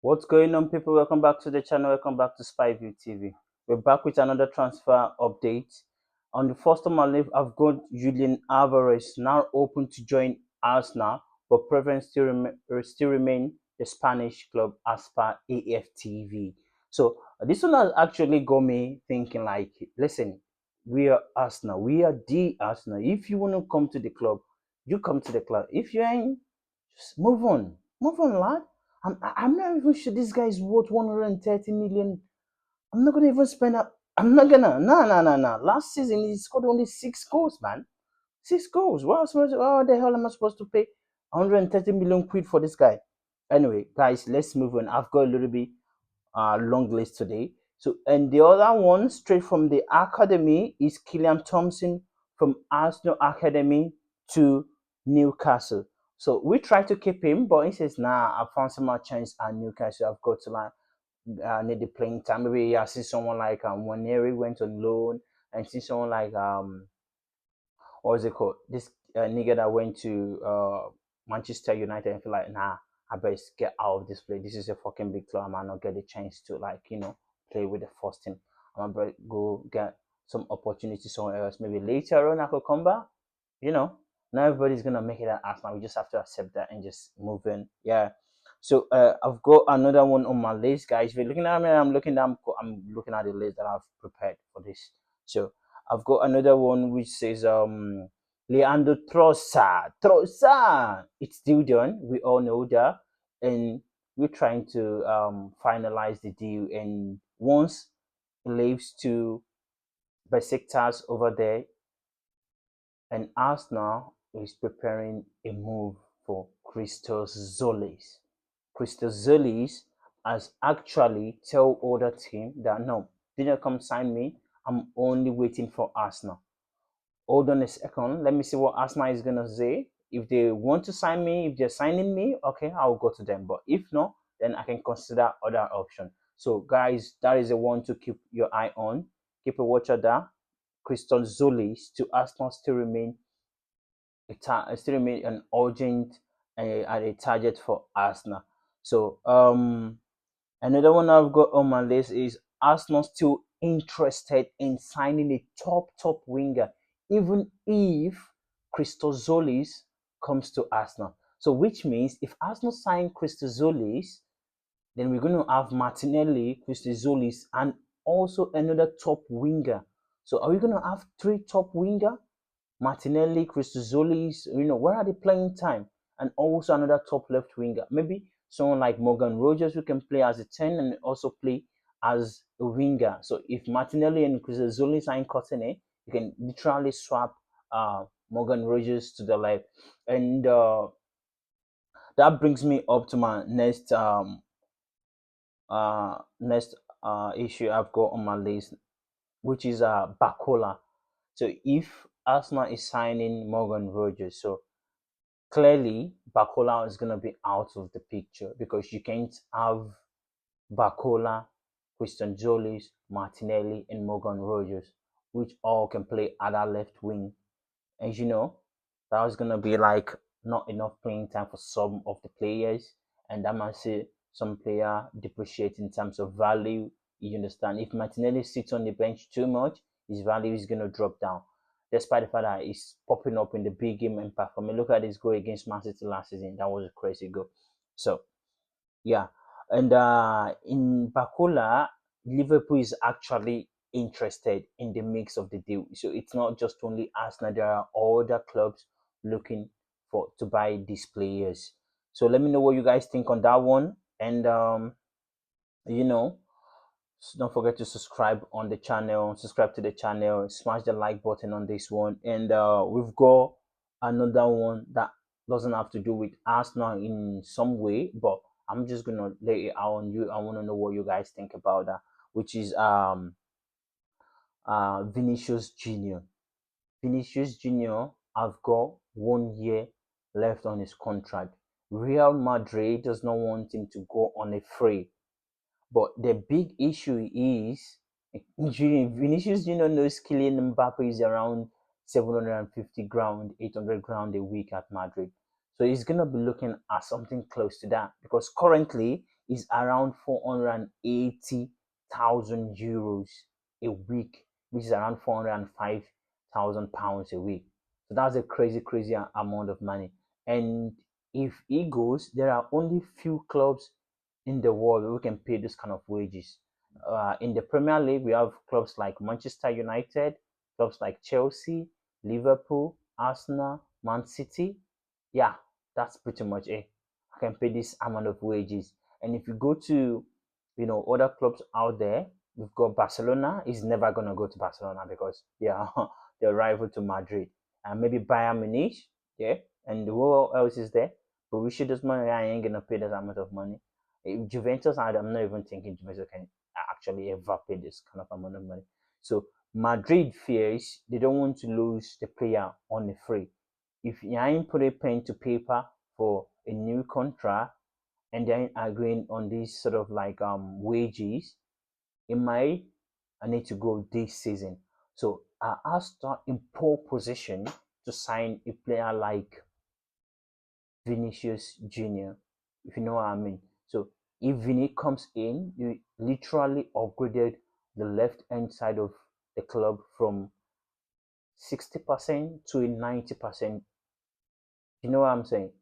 What's going on, people? Welcome back to the channel. Welcome back to SpyView TV. We're back with another transfer update. On the first of my list, I've got Julian Alvares now open to join Arsenal, but preference still remain the Spanish club as per AFTV. So this one has actually got me thinking. Like, listen, we are Arsenal. We are the Arsenal. If you want to come to the club, you come to the club. If you ain't, just move on. Move on, lad. I'm not even sure this guy is worth 130 million. I'm not gonna even spend up. I'm not gonna. No, no, no, no. Last season he scored only 6 goals, man. 6 goals. What the hell am I supposed to pay 130 million quid for this guy? Anyway, guys, let's move on. I've got a little bit long list today. So, and the other one straight from the academy is Killian Thompson from Arsenal Academy to Newcastle. So we try to keep him, but he says, "Nah, I found some more chance at Newcastle. I've got to like need the playing time." Maybe I see someone like Waneri went on loan, and see someone like what was it called? This nigga that went to Manchester United and feel like, nah, I best get out of this place. This is a fucking big club. I might not get a chance to play with the first team. I might go get some opportunity somewhere else. Maybe later on I could come back. You know, not everybody's gonna make it at Arsenal. We just have to accept that and just move in. Yeah. So I've got another one on my list, guys. If you're looking at me, I'm looking at the list that I've prepared for this. So I've got another one which says Leandro Trossard. Trossard. It's still done. We all know that, and we're trying to finalize the deal. And once it leaves to Besiktas over there, and Arsenal is preparing a move for Christos Tzolis. Christos Tzolis has actually tell other team that no, didn't come sign me. I'm only waiting for Arsenal. Hold on a second. Let me see what Arsenal is gonna say. If they want to sign me, if they're signing me, okay, I'll go to them. But if not, then I can consider other option. So guys, that is the one to keep your eye on. Keep a watch at that. Christos Tzolis to Arsenal still remain an urgent and a target for Arsenal. So another one I've got on my list is Arsenal still interested in signing a top winger, even if Christos Tzolis comes to Arsenal. So which means if Arsenal sign Christos Tzolis, then we're going to have Martinelli, Christos Tzolis, and also another top winger. So are we going to have three top winger? Martinelli, Christos Tzolis, where are they playing time? And also another top left winger. Maybe someone like Morgan Rogers who can play as a 10 and also play as a winger. So if Martinelli and Christos Tzolis are in Courtenay, you can literally swap Morgan Rogers to the left. And that brings me up to my next issue I've got on my list, which is Bakola. So if Arsenal is signing Morgan Rogers, so clearly Bakola is gonna be out of the picture because you can't have Bakola, Christian Jolis, Martinelli, and Morgan Rogers, which all can play other left wing. And that was gonna be like not enough playing time for some of the players, and that might see some player depreciate in terms of value. You understand? If Martinelli sits on the bench too much, his value is gonna drop down. Despite the fact that he's popping up in the big game and performing. Look at his goal against Man City last season. That was a crazy goal. So yeah, and in Bakula, Liverpool is actually interested in the mix of the deal. So it's not just only Arsenal; there are other clubs looking for to buy these players. So let me know what you guys think on that one, and you know, don't forget to subscribe on the channel. Subscribe to the channel. Smash the like button on this one, and we've got another one that doesn't have to do with Arsenal in some way, but I'm just gonna lay it out on you. I want to know what you guys think about that, which is Vinicius Jr. Vinicius Jr. I've got 1 year left on his contract. Real Madrid does not want him to go on a free. But the big issue is Vinicius Jr. knows Kylian Mbappe is around 750 ground, 800 ground a week at Madrid. So he's going to be looking at something close to that because currently is around 480,000 euros a week, which is around 405,000 pounds a week. So that's a crazy, crazy amount of money. And if he goes, there are only few clubs in the world who can pay this kind of wages. In the Premier League, we have clubs like Manchester United, clubs like Chelsea, Liverpool, Arsenal, Man City. Yeah, that's pretty much it. I can pay this amount of wages. And if you go to, other clubs out there, we've got Barcelona. He's never gonna go to Barcelona because they are they're rival to Madrid. And maybe Bayern Munich, yeah. And who else is there? But we should just money. I ain't gonna pay that amount of money. Juventus, I'm not even thinking Juventus can actually ever pay this kind of amount of money. So Madrid fears they don't want to lose the player on the free. If you ain't put a pen to paper for a new contract and they ain't agreeing on these sort of like wages, it might I need to go this season. So I start in poor position to sign a player like Vinicius Jr. If you know what I mean. So if Vini comes in, you literally upgraded the left hand side of the club from 60% to a 90%. You know what I'm saying?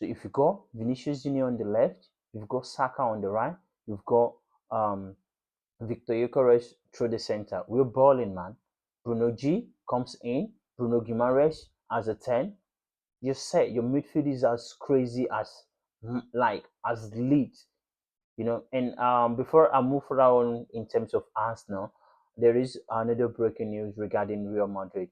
So if you got Vinicius Jr. on the left, you've got Saka on the right, you've got um Victor Gyökeres through the center. We're balling, man. Bruno G comes in. Bruno Guimaraes as a 10. You said your midfield is as crazy as like as lit, And before I move around in terms of Arsenal, there is another breaking news regarding Real Madrid.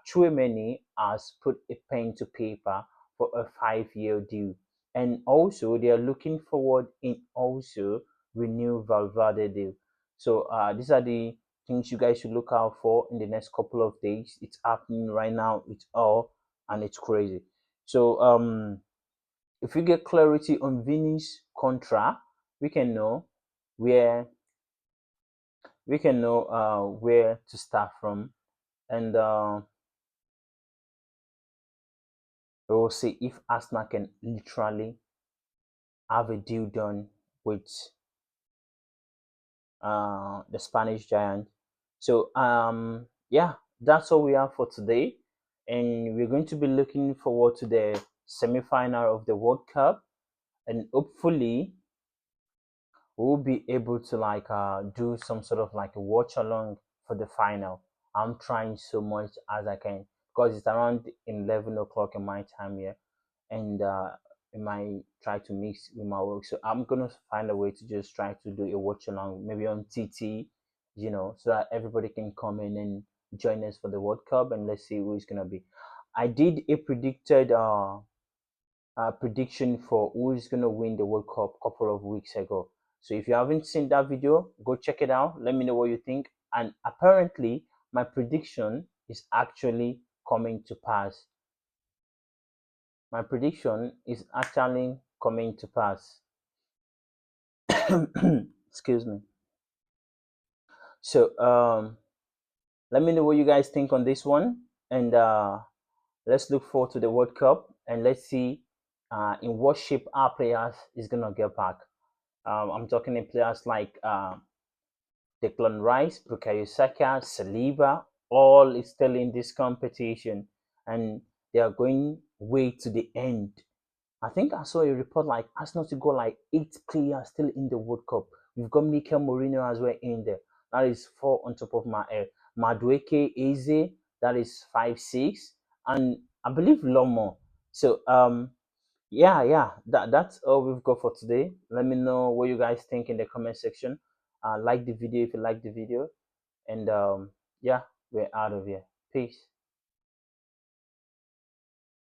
Chouameni has put a pen to paper for a 5-year deal, and also they are looking forward in also renew Valverde deal. So these are the things you guys should look out for in the next couple of days. It's happening right now. It's all and it's crazy. So if we get clarity on Vini's contract, we can know where where to start from, and we will see if Arsenal can literally have a deal done with the Spanish giant. So yeah, that's all we have for today, and we're going to be looking forward to the semi-final of the World Cup, and hopefully we'll be able to like do some sort of like a watch along for the final. I'm trying so much as I can because it's around 11 o'clock in my time here, and I might try to mix with my work. So I'm gonna find a way to just try to do a watch along, maybe on TT, so that everybody can come in and join us for the World Cup, and let's see who it's gonna be. I did a predicted prediction for who is going to win the World Cup a couple of weeks ago. So if you haven't seen that video, go check it out. Let me know what you think. And apparently, my prediction is actually coming to pass. My prediction is actually coming to pass. Excuse me. So let me know what you guys think on this one, and let's look forward to the World Cup, and let's see in what shape our players is gonna get back. I'm talking in players like Declan Rice, Bukayo Saka, Saliba, all is still in this competition, and they are going way to the end. I think I saw a report like Arsenal to go like 8 players still in the World Cup. We've got Mikel Mourinho as well in there. That is 4 on top of my head. Madueke Eze, that is 5-6, and I believe Lomo. So yeah, that's all we've got for today. Let me know what you guys think in the comment section. Like the video if you like the video, and yeah, we're out of here. Peace.